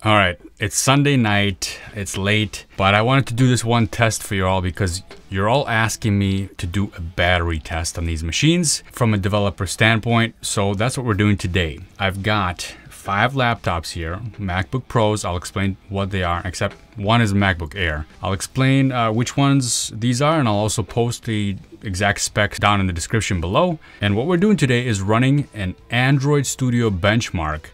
All right, it's Sunday night, it's late, but I wanted to do this one test for you all because you're all asking me to do a battery test on these machines from a developer standpoint. So that's what we're doing today. I've got 5 laptops here, MacBook Pros. I'll explain what they are, except one is a MacBook Air. I'll explain which ones these are, and I'll also post the exact specs down in the description below. And what we're doing today is running an Android Studio benchmark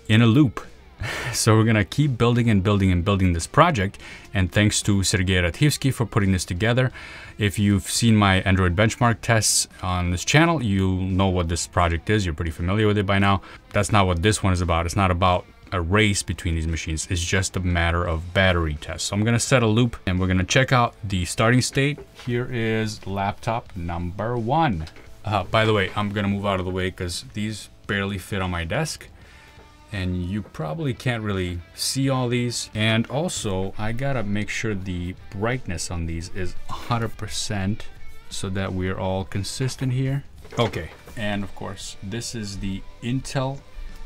in a loop. So we're gonna keep building and building and building this project, and thanks to Sergey Rathivsky for putting this together. If you've seen my Android benchmark tests on this channel, you'll know what this project is. You're pretty familiar with it by now. That's not what this one is about. It's not about a race between these machines. It's just a matter of battery tests. So I'm gonna set a loop and we're gonna check out the starting state. Here is laptop number 1. By the way, I'm gonna move out of the way because these barely fit on my desk. And you probably can't really see all these. And also, I gotta make sure the brightness on these is 100% so that we're all consistent here. Okay, and of course, this is the Intel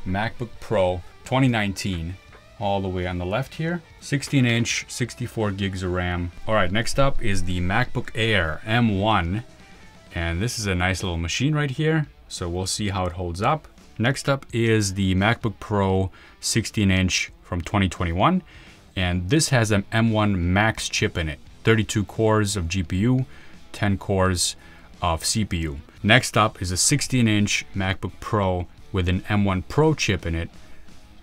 MacBook Pro 2019, all the way on the left here. 16-inch, 64 gigs of RAM. All right, next up is the MacBook Air M1. And this is a nice little machine right here. So we'll see how it holds up. Next up is the MacBook Pro 16-inch from 2021, and this has an M1 Max chip in it, 32 cores of GPU, 10 cores of CPU. Next up is a 16-inch MacBook Pro with an M1 Pro chip in it,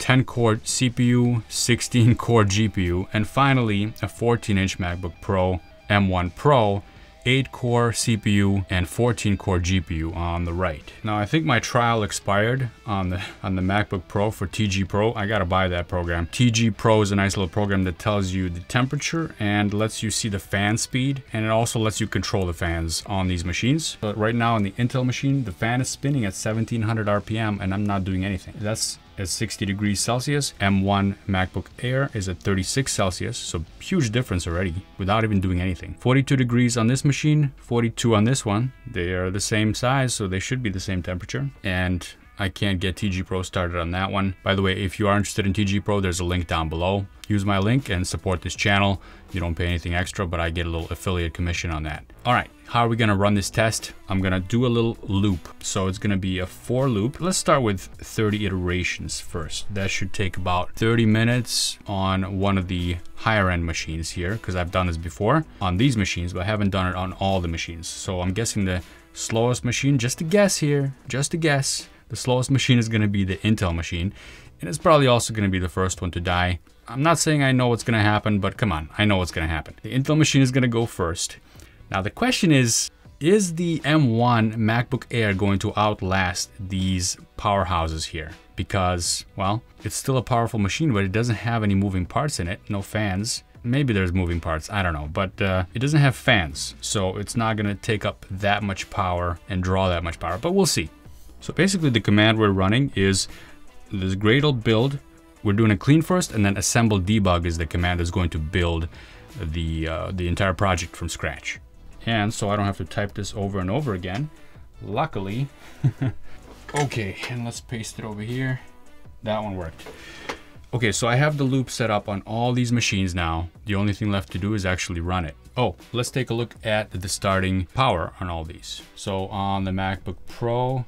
10-core CPU, 16-core GPU, and finally a 14-inch MacBook Pro M1 Pro, 8-core CPU and 14-core GPU on the right. Now I think my trial expired on the MacBook Pro for TG Pro. I gotta buy that program. TG Pro is a nice little program that tells you the temperature and lets you see the fan speed, and it also lets you control the fans on these machines. But right now on the Intel machine, the fan is spinning at 1700 RPM and I'm not doing anything. That's at 60 degrees Celsius. M1 MacBook Air is at 36 Celsius, so huge difference already without even doing anything. 42 degrees on this machine, 42 on this one. They are the same size, so they should be the same temperature. And I can't get TG Pro started on that one. By the way, if you are interested in TG Pro, there's a link down below. Use my link and support this channel. You don't pay anything extra, but I get a little affiliate commission on that. All right, how are we gonna run this test? I'm gonna do a little loop. So it's gonna be a for loop. Let's start with 30 iterations first. That should take about 30 minutes on one of the higher end machines here, because I've done this before on these machines, but I haven't done it on all the machines. So I'm guessing the slowest machine, just a guess here, just a guess. The slowest machine is gonna be the Intel machine, and it's probably also gonna be the first one to die. I'm not saying I know what's gonna happen, but come on, I know what's gonna happen. The Intel machine is gonna go first. Now the question is the M1 MacBook Air going to outlast these powerhouses here? Because, well, it's still a powerful machine, but it doesn't have any moving parts in it, no fans. Maybe there's moving parts, I don't know, but it doesn't have fans, so it's not gonna take up that much power and draw that much power, but we'll see. So basically the command we're running is this Gradle build. We're doing a clean first, and then assemble debug is the command that's going to build the entire project from scratch. And so I don't have to type this over and over again, luckily. Okay, and let's paste it over here. That one worked. Okay, so I have the loop set up on all these machines now. The only thing left to do is actually run it. Oh, let's take a look at the starting power on all these. So on the MacBook Pro,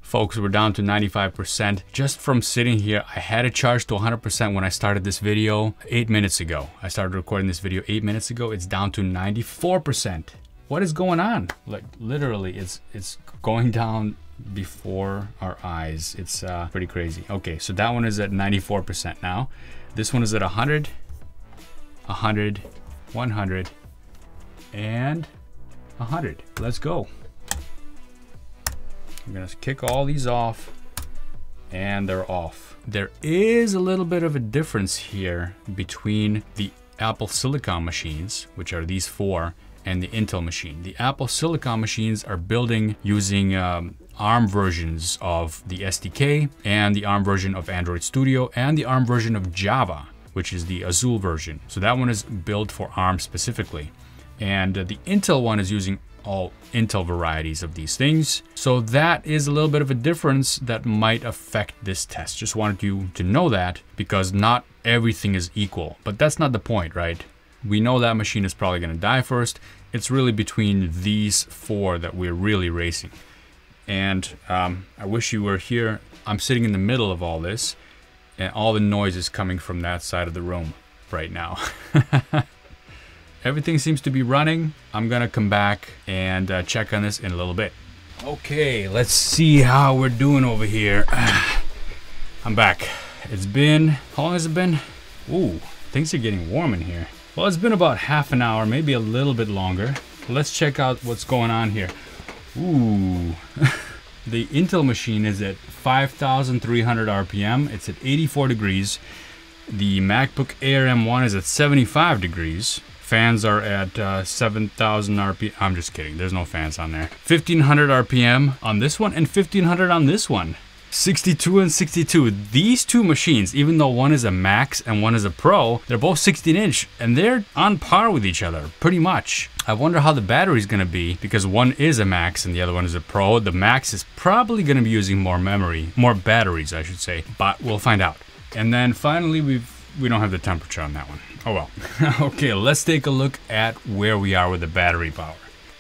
folks, we're down to 95%. Just from sitting here, I had it charged to 100% when I started this video 8 minutes ago. I started recording this video 8 minutes ago. It's down to 94%. What is going on? Like literally, it's going down before our eyes. It's pretty crazy. Okay, so that one is at 94% now. This one is at 100, 100, 100, and 100. Let's go. I'm gonna kick all these off, and they're off. There is a little bit of a difference here between the Apple Silicon machines, which are these 4, and the Intel machine. The Apple Silicon machines are building using ARM versions of the SDK, and the ARM version of Android Studio, and the ARM version of Java, which is the Azul version. So that one is built for ARM specifically. And the Intel one is using all Intel varieties of these things. So that is a little bit of a difference that might affect this test. Just wanted you to know that, because not everything is equal, but that's not the point, right? We know that machine is probably gonna die first. It's really between these four that we're really racing. And I wish you were here. I'm sitting in the middle of all this, and all the noise is coming from that side of the room right now. Everything seems to be running. I'm gonna come back and check on this in a little bit. Okay, let's see how we're doing over here. I'm back. It's been, how long has it been? Ooh, things are getting warm in here. Well, it's been about half an hour, maybe a little bit longer. Let's check out what's going on here. Ooh, the Intel machine is at 5,300 RPM. It's at 84 degrees. The MacBook Air M1 is at 75 degrees. Fans are at 7,000 RPM. I'm just kidding, there's no fans on there. 1,500 RPM on this one and 1,500 on this one. 62 and 62. These two machines, even though one is a Max and one is a Pro, they're both 16-inch and they're on par with each other, pretty much. I wonder how the battery is gonna be, because one is a Max and the other one is a Pro. The Max is probably gonna be using more memory, more batteries, I should say, but we'll find out. And then finally, we don't have the temperature on that one. Oh well. Okay, let's take a look at where we are with the battery power.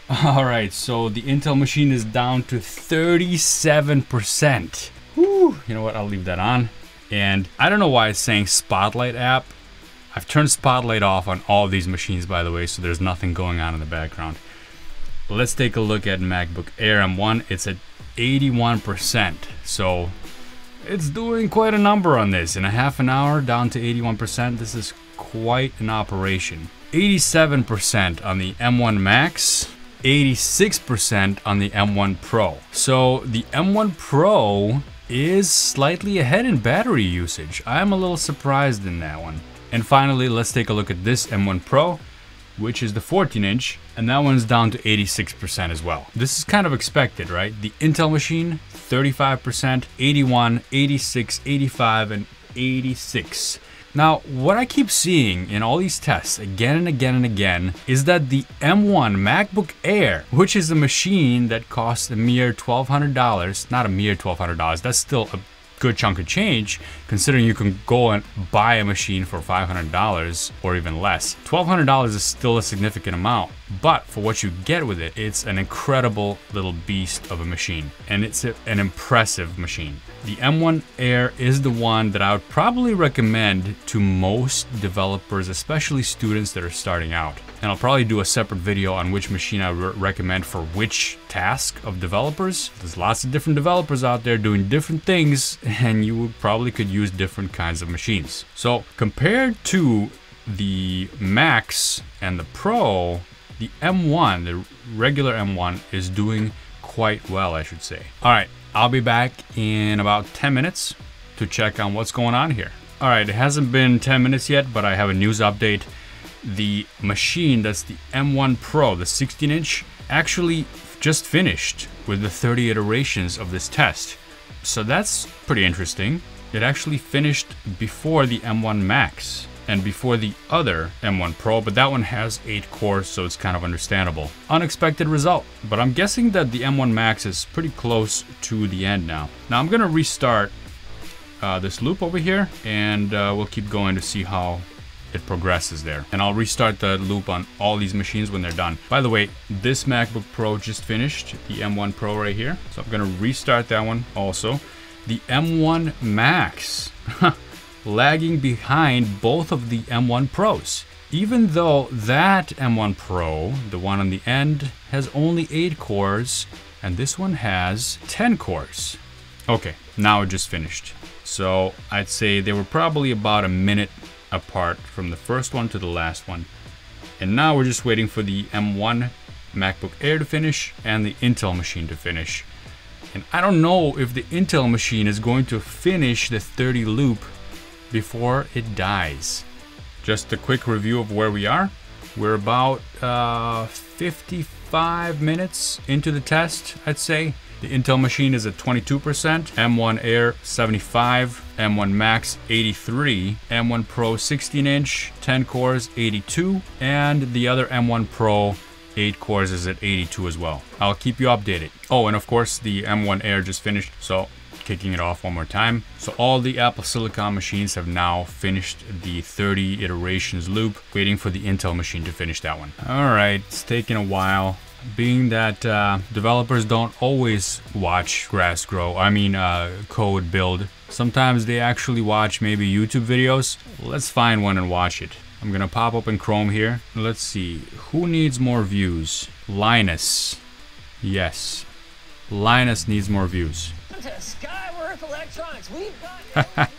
All right, so the Intel machine is down to 37%. Whew, you know what, I'll leave that on. And I don't know why it's saying Spotlight app. I've turned Spotlight off on all of these machines, by the way, so there's nothing going on in the background. Let's take a look at MacBook Air M1. It's at 81%. So it's doing quite a number on this. In a half an hour, down to 81%. This is quite an operation. 87% on the M1 Max. 86% on the M1 Pro. So the M1 Pro is slightly ahead in battery usage. I'm a little surprised in that one. And finally, let's take a look at this M1 Pro, which is the 14-inch, and that one's down to 86% as well. This is kind of expected, right? The Intel machine, 35%, 81, 86, 85, and 86. Now, what I keep seeing in all these tests again and again and again is that the M1 MacBook Air, which is a machine that costs a mere $1,200, not a mere $1,200, that's still a good chunk of change, considering you can go and buy a machine for $500 or even less. $1,200 is still a significant amount, but for what you get with it, it's an incredible little beast of a machine, and it's an impressive machine. The M1 Air is the one that I would probably recommend to most developers, especially students that are starting out. And I'll probably do a separate video on which machine I recommend for which task of developers. There's lots of different developers out there doing different things, and you probably could use different kinds of machines. So compared to the Max and the Pro, the M1, the regular M1, is doing quite well, I should say. All right, I'll be back in about 10 minutes to check on what's going on here. All right, it hasn't been 10 minutes yet, but I have a news update. The machine, that's the M1 Pro, the 16-inch, actually just finished with the 30 iterations of this test. So that's pretty interesting. It actually finished before the M1 Max and before the other M1 Pro, but that one has 8 cores, so it's kind of understandable. Unexpected result, but I'm guessing that the M1 Max is pretty close to the end now. Now I'm gonna restart this loop over here, and we'll keep going to see how it progresses there. And I'll restart the loop on all these machines when they're done. By the way, this MacBook Pro just finished, the M1 Pro right here. So I'm gonna restart that one also. The M1 Max, lagging behind both of the M1 Pros. Even though that M1 Pro, the one on the end, has only 8 cores, and this one has 10 cores. Okay, now it just finished. So I'd say they were probably about a minute apart from the first one to the last one. And now we're just waiting for the M1 MacBook Air to finish and the Intel machine to finish. And I don't know if the Intel machine is going to finish the 30 loop before it dies. Just a quick review of where we are. We're about 55 minutes into the test, I'd say. The Intel machine is at 22%, M1 Air 75, M1 Max 83, M1 Pro 16-inch, 10 cores 82, and the other M1 Pro 8 cores is at 82 as well. I'll keep you updated. Oh, and of course the M1 Air just finished, so kicking it off one more time. So all the Apple Silicon machines have now finished the 30 iterations loop, waiting for the Intel machine to finish that one. All right, it's taking a while. Being that developers don't always watch grass grow, code build. Sometimes they actually watch maybe YouTube videos. Let's find one and watch it. I'm gonna pop open Chrome here. Let's see, who needs more views? Linus. Yes, Linus needs more views. Skyworth Electronics, we've got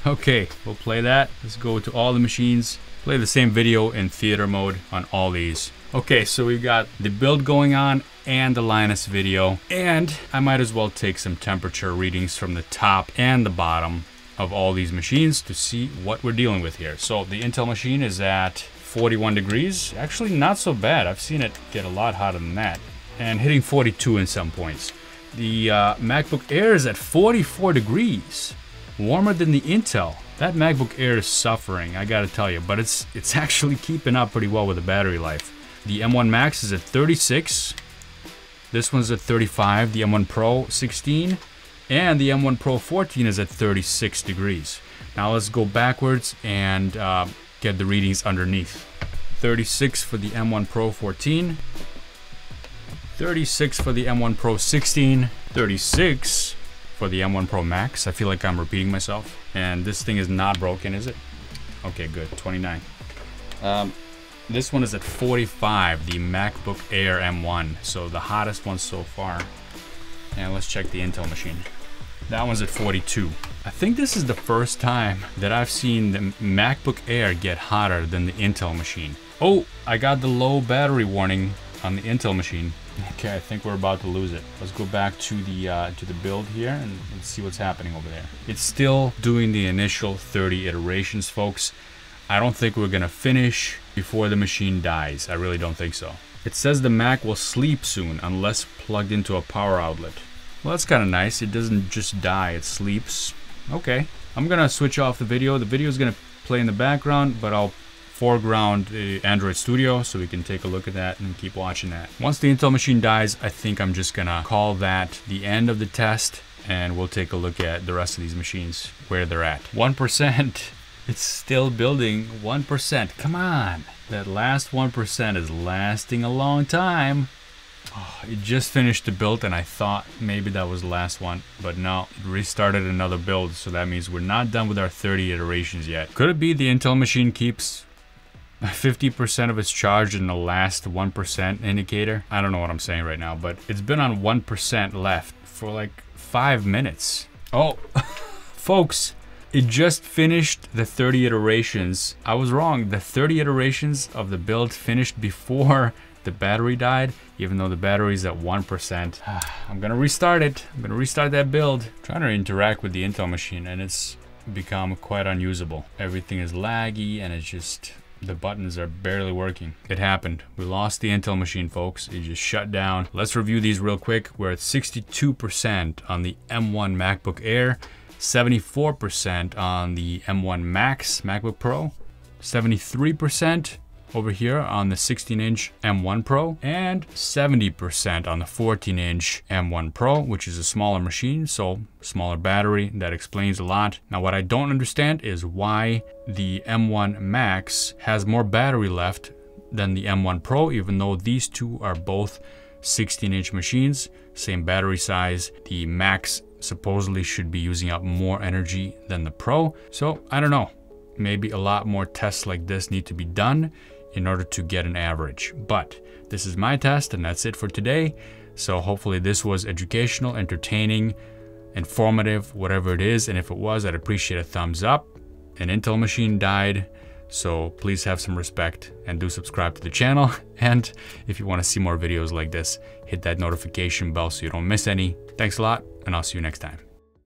Okay, we'll play that. Let's go to all the machines. Play the same video in theater mode on all these. Okay, so we've got the build going on and the Linus video. And I might as well take some temperature readings from the top and the bottom of all these machines to see what we're dealing with here. So the Intel machine is at 41 degrees. Actually not so bad. I've seen it get a lot hotter than that. And hitting 42 in some points. The MacBook Air is at 44 degrees. Warmer than the Intel. That MacBook Air is suffering, I gotta tell you, but it's actually keeping up pretty well with the battery life. The M1 Max is at 36. This one's at 35. The M1 Pro 16. And the M1 Pro 14 is at 36 degrees. Now let's go backwards and get the readings underneath. 36 for the M1 Pro 14. 36 for the M1 Pro 16. 36 for the M1 Pro Max. I feel like I'm repeating myself. And this thing is not broken, is it? Okay, good. 29. This one is at 45, the MacBook Air M1. So the hottest one so far. And let's check the Intel machine. That one's at 42. I think this is the first time that I've seen the MacBook Air get hotter than the Intel machine. Oh, I got the low battery warning on the Intel machine. Okay, I think we're about to lose it. Let's go back to the build here and let's see what's happening over there. It's still doing the initial 30 iterations, folks. I don't think we're gonna finish before the machine dies. I really don't think so. It says the Mac will sleep soon unless plugged into a power outlet. Well, that's kind of nice. It doesn't just die, it sleeps. Okay, I'm gonna switch off the video. The video is gonna play in the background, but I'll foreground the Android Studio so we can take a look at that and keep watching that. Once the Intel machine dies, I think I'm just gonna call that the end of the test and we'll take a look at the rest of these machines, where they're at. 1%, it's still building. 1%, come on. That last 1% is lasting a long time. Oh, it just finished the build and I thought maybe that was the last one, but no, it restarted another build, so that means we're not done with our 30 iterations yet. Could it be the Intel machine keeps 50% of its charge in the last 1% indicator? I don't know what I'm saying right now, but it's been on 1% left for like 5 minutes. Oh, folks, it just finished the 30 iterations. I was wrong. The 30 iterations of the build finished before the battery died, even though the battery's at 1%. I'm gonna restart it. I'm gonna restart that build. I'm trying to interact with the Intel machine and it's become quite unusable. Everything is laggy and it's just, the buttons are barely working. It happened. We lost the Intel machine, folks. It just shut down. Let's review these real quick. We're at 62% on the M1 MacBook Air, 74% on the M1 Max MacBook Pro, 73% over here on the 16-inch M1 Pro, and 70% on the 14-inch M1 Pro, which is a smaller machine, so smaller battery. That explains a lot. Now, what I don't understand is why the M1 Max has more battery left than the M1 Pro, even though these two are both 16-inch machines, same battery size. The Max supposedly should be using up more energy than the Pro. So I don't know, maybe a lot more tests like this need to be done in order to get an average. But this is my test and that's it for today. So hopefully this was educational, entertaining, informative, whatever it is. And if it was, I'd appreciate a thumbs up. An Intel machine died, so please have some respect and do subscribe to the channel. And if you want to see more videos like this, hit that notification bell so you don't miss any. Thanks a lot, and I'll see you next time.